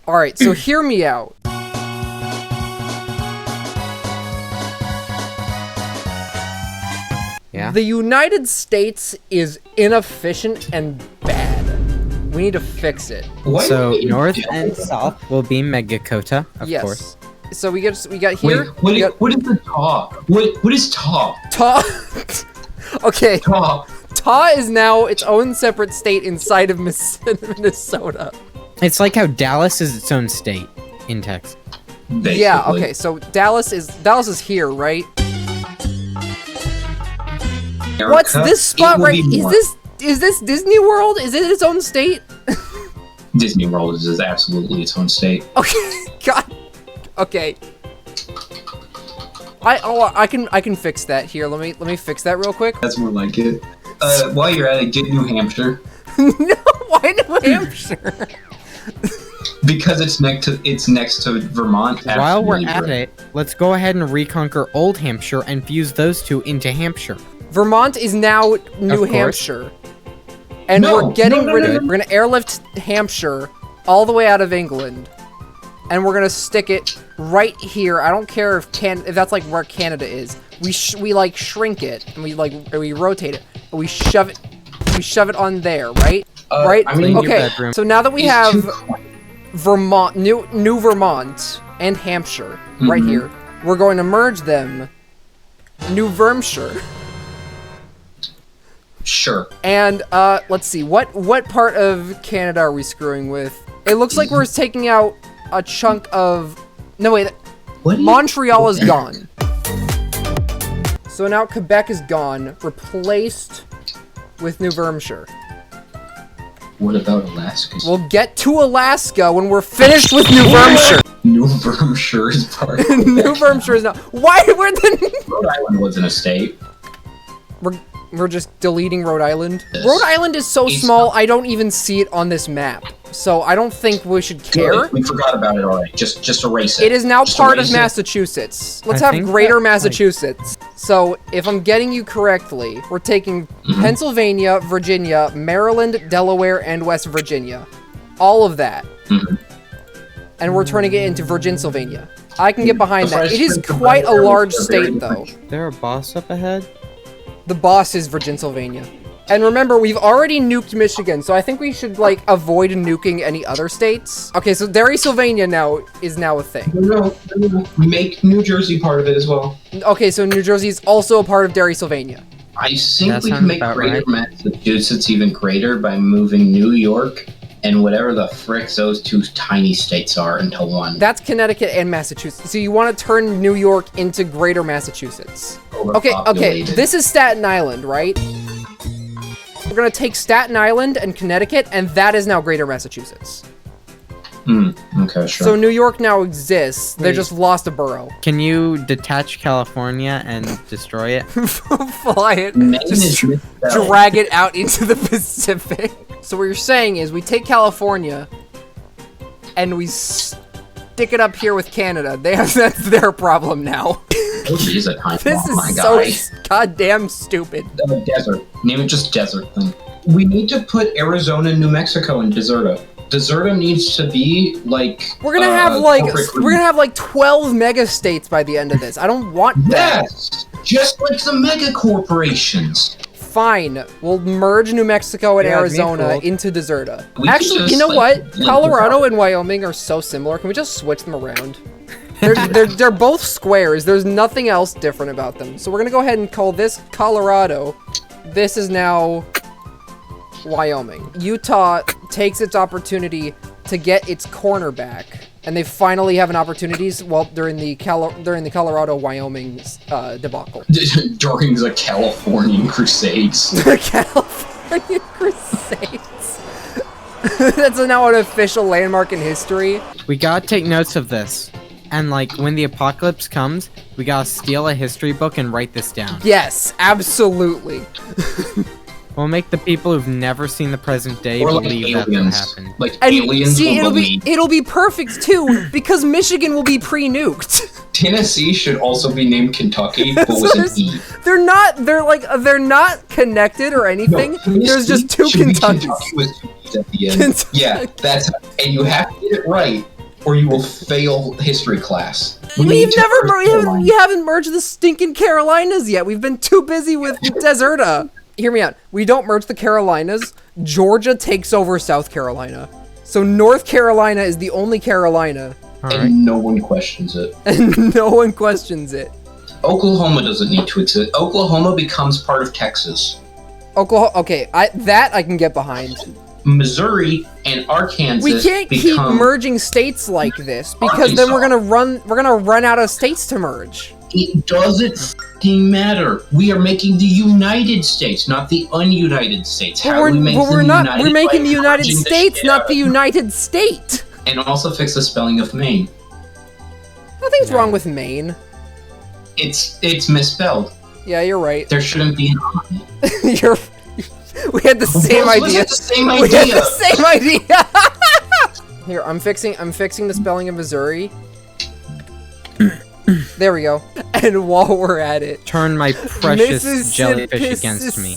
Alright, so hear me out. Yeah. The United States is inefficient and bad. We need to fix it. So north and south will be Megakota, of course. So we got here. Wait, what is the top? What is top? Ta. Okay. Top. Ta is now its own separate state inside of Minnesota. It's like how Dallas is its own state in Texas. Basically. Yeah. Okay. So Dallas is here, right? America, What's this spot it will right? be more. Is this Disney World? Is it its own state? Disney World is absolutely its own state. Okay. God. Okay. I can fix that here. Let me fix that real quick. That's more like it. While you're at it, get New Hampshire. No, why New Hampshire? Because it's next to Vermont. While we're Absolutely at it, let's go ahead and reconquer Old Hampshire and fuse those two into Hampshire. Vermont is now New Of course. Hampshire. And we're getting rid of it. We're gonna airlift Hampshire all the way out of England. And we're gonna stick it right here. I don't care if that's like where Canada is. We like shrink it and we rotate it. And we shove it on there, right? Right? I mean, okay. So now that we have Vermont, New Vermont and Hampshire right here, we're going to merge them. New Vermshire. Sure. And let's see, what part of Canada are we screwing with? It looks like we're taking out a chunk of. No wait, Montreal is gone. So now Quebec is gone, replaced with New Vermshire. What about Alaska? We'll get to Alaska when we're finished with New Vermshire. New Vermshire is part of New Vermshire is not. Why? We're the. Rhode Island wasn't a state. We're just deleting Rhode Island. Rhode Island is so small, I don't even see it on this map. So I don't think we should care. We forgot about it already. Just erase it. It is now Just part of erase it. Massachusetts. Let's I have think Greater that, Massachusetts. So if I'm getting you correctly, we're taking Pennsylvania, Virginia, Maryland, Delaware, and West Virginia. All of that. And we're turning it into Virginsylvania. I can get behind that. It is quite a large state, though. Is there a boss up ahead? The boss is Virginsylvania. And remember, we've already nuked Michigan, so I think we should, like, avoid nuking any other states. Okay, so Derry-Sylvania is now a thing. No. We make New Jersey part of it as well. Okay, so New Jersey is also a part of Derry-Sylvania. I think That we can sounds make about Greater right. Massachusetts even greater by moving New York and whatever the frick those two tiny states are into one. That's Connecticut and Massachusetts. So you want to turn New York into Greater Massachusetts. Okay, Overpopulated. this is Staten Island, right? We're gonna take Staten Island and Connecticut, and that is now Greater Massachusetts. Okay, sure. So New York now exists. They Wait. just lost a borough. Can you detach California and destroy it? Fly it. Maine Just is misspelled. drag it out into the Pacific. So what you're saying is we take California and we stick it up here with Canada. That's their problem now. Which is a tiny This one, my is so guy. goddamn stupid. Desert. Name it just desert then. We need to put Arizona and New Mexico in Deserta. Deserta needs to be like We're gonna have like 12 mega states by the end of this. I don't want that. Yes, just like the mega corporations. Fine, we'll merge New Mexico and Yeah, it'd be Arizona cool. into Deserta. We could Actually, just, you know like, what? link Colorado them and Wyoming are so similar. Can we just switch them around? They're both squares. There's nothing else different about them. So we're gonna go ahead and call this Colorado. This is now Wyoming. Utah takes its opportunity to get its corner back, and they finally have an opportunity during the Colorado-Wyoming debacle. During the Californian Crusades. The California Crusades. That's now an official landmark in history. We gotta take notes of this. And like, when the apocalypse comes, we gotta steal a history book and write this down. Yes, absolutely. We'll make the people who've never seen the present day Or like believe that's what aliens. happened. Like And aliens see, will believe. it'll be perfect too because Michigan will be pre-nuked. Tennessee should also be named Kentucky, but with an E. They're not connected or anything. No, There's just two should be Kentuckys. Kentucky with two E's at the end. Kentucky. Yeah, that's and you have to get it right or you will fail history class. We haven't merged the stinking Carolinas yet. We've been too busy with Deserta. Hear me out. We don't merge the Carolinas. Georgia takes over South Carolina. So North Carolina is the only Carolina. And no one questions it. And no one questions it. Oklahoma doesn't need to exist. Oklahoma becomes part of Texas. Oklahoma, okay, that I can get behind. Missouri and Arkansas. We can't keep merging states like this because then we're gonna run out of states to merge. It doesn't f***ing matter. We are making the United States, not the ununited states. We're making the United States, not the United State. And also fix the spelling of Maine. Nothing's wrong with Maine. It's misspelled. Yeah, you're right. There shouldn't be an I. We had the same idea. We had the same idea. Here, I'm fixing the spelling of Missouri. There we go. And while we're at it, turn my precious jellyfish against me.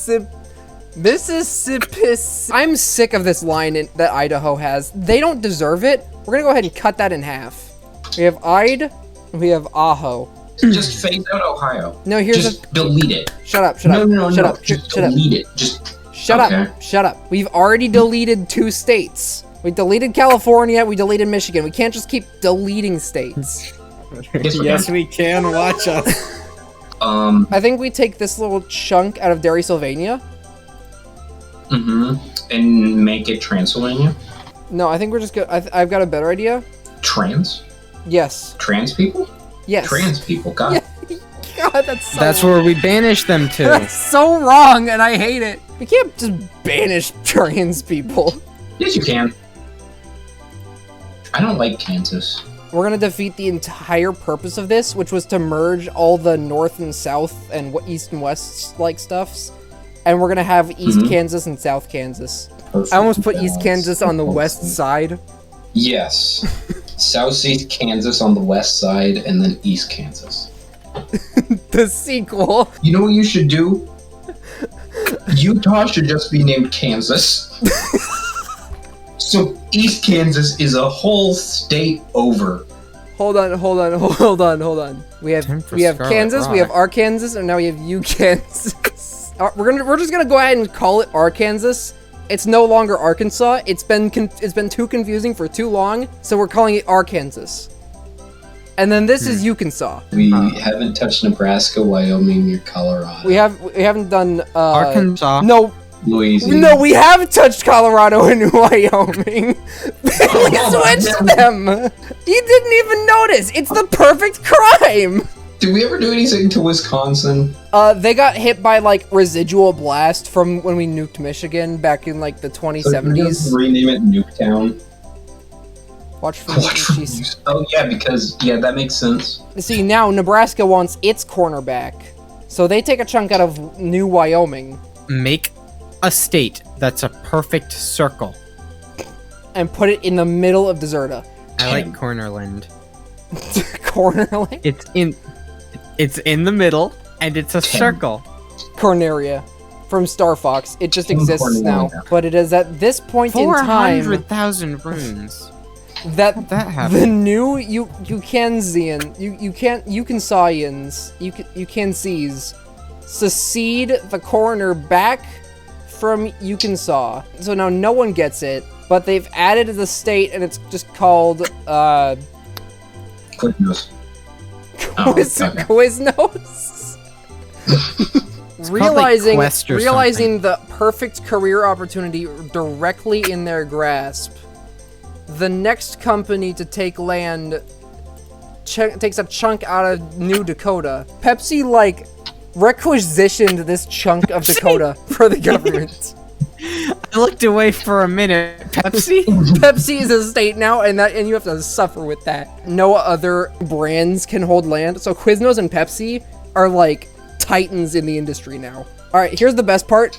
Mississippi. I'm sick of this line that Idaho has. They don't deserve it. We're gonna go ahead and cut that in half. We have Ide, we have Aho. Just phase out Ohio. No, here's just delete it. Shut up, shut up, shut up, just delete it. Just shut up, shut up. We've already deleted 2 states. We deleted California, we deleted Michigan. We can't just keep deleting states. Yes, we can. Watch us. I think we take this little chunk out of Derry, Sylvania. And make it Transylvania? No, I think we're just gonna... I've got a better idea. Trans? Yes. Trans people? Yes. Trans people, God. Yeah. God, that's so That's where we banish them to. That's so wrong, and I hate it. We can't just banish trans people. Yes, you can. I don't like Kansas. We're gonna defeat the entire purpose of this, which was to merge all the North and South and East and West like stuffs. And we're gonna have East Kansas and South Kansas. Perfect I almost put East balance. Kansas on the west side. Yes. Southeast Kansas on the west side, and then East Kansas. The sequel. You know what you should do? Utah should just be named Kansas. So East Kansas is a whole state over. Hold on. We have Kansas, we have Arkansas, and now we have Kansas. We're just gonna go ahead and call it Arkansas. It's no longer Arkansas. It's been too confusing for too long, so we're calling it Arkansas. And then this is Arkansas. We haven't touched Nebraska, Wyoming, or Colorado. We haven't done Arkansas. No. Louisiana. No, we have touched Colorado and Wyoming. We switched them. You didn't even notice. It's the perfect crime. Did we ever do anything to Wisconsin? They got hit by like residual blast from when we nuked Michigan back in like the 2070s. So rename it Nuketown. Watch for news. Oh yeah, because that makes sense. See, now Nebraska wants its cornerback, so they take a chunk out of New Wyoming. Make a state that's a perfect circle and put it in the middle of Deserta. I like Cornerland. Cornerland? It's in the middle, and it's a circle. Corneria. From Star Fox. It just exists now. But it is at this point in time... 400,000 runes. That happened. The new Ukansians secede the corner back from Ukansaw. So now no one gets it, but they've added the state, and it's just called, Quiznos. Quiznos? realizing the perfect career opportunity directly in their grasp, the next company to take land takes a chunk out of New Dakota. Pepsi, like, requisitioned this chunk of Dakota for the government. I looked away for a minute. Pepsi? Pepsi is a state now, and you have to suffer with that. No other brands can hold land, so Quiznos and Pepsi are like titans in the industry now. Alright, here's the best part.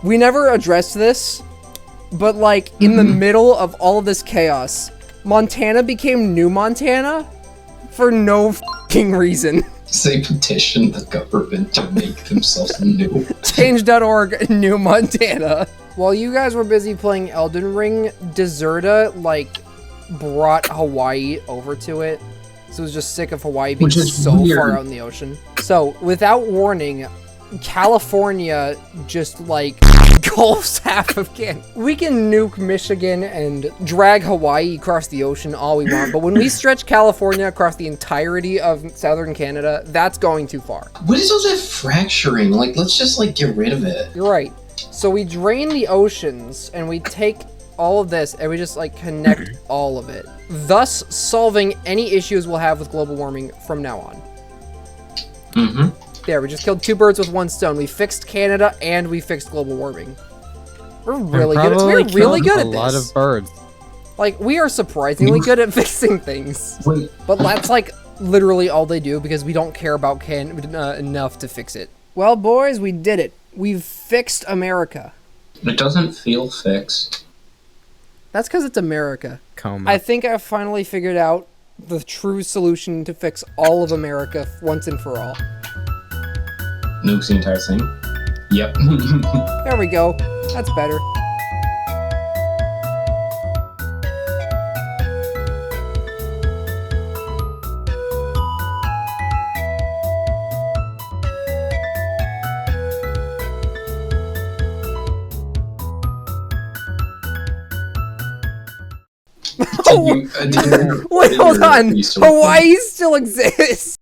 We never addressed this, but like in the middle of all of this chaos, Montana became New Montana for no f***ing reason. They petitioned the government to make themselves new. Change.org, New Montana. While you guys were busy playing Elden Ring, Deserta, like, brought Hawaii over to it. So it was just sick of Hawaii being Which is so weird. far out in the ocean. So, without warning, California just, like, gulfs half of Canada. We can nuke Michigan and drag Hawaii across the ocean all we want, but when we stretch California across the entirety of southern Canada, that's going too far. What is all that fracturing? Like, let's just, like, get rid of it. You're right. So we drain the oceans, and we take all of this, and we just, like, connect all of it. Thus, solving any issues we'll have with global warming from now on. Mm-hmm. There, we just killed 2 birds with 1 stone. We fixed Canada, and we fixed global warming. We're really good. We're really good at this. A lot of birds. Like, we are surprisingly good at fixing things. Wait. But that's, like, literally all they do, because we don't care about enough to fix it. Well, boys, we did it. We've fixed America. It doesn't feel fixed. That's because it's America. Coma. I think I've finally figured out the true solution to fix all of America once and for all. Nukes the entire thing? Yep. There we go. That's better. Wait, hold on. Hawaii still exists.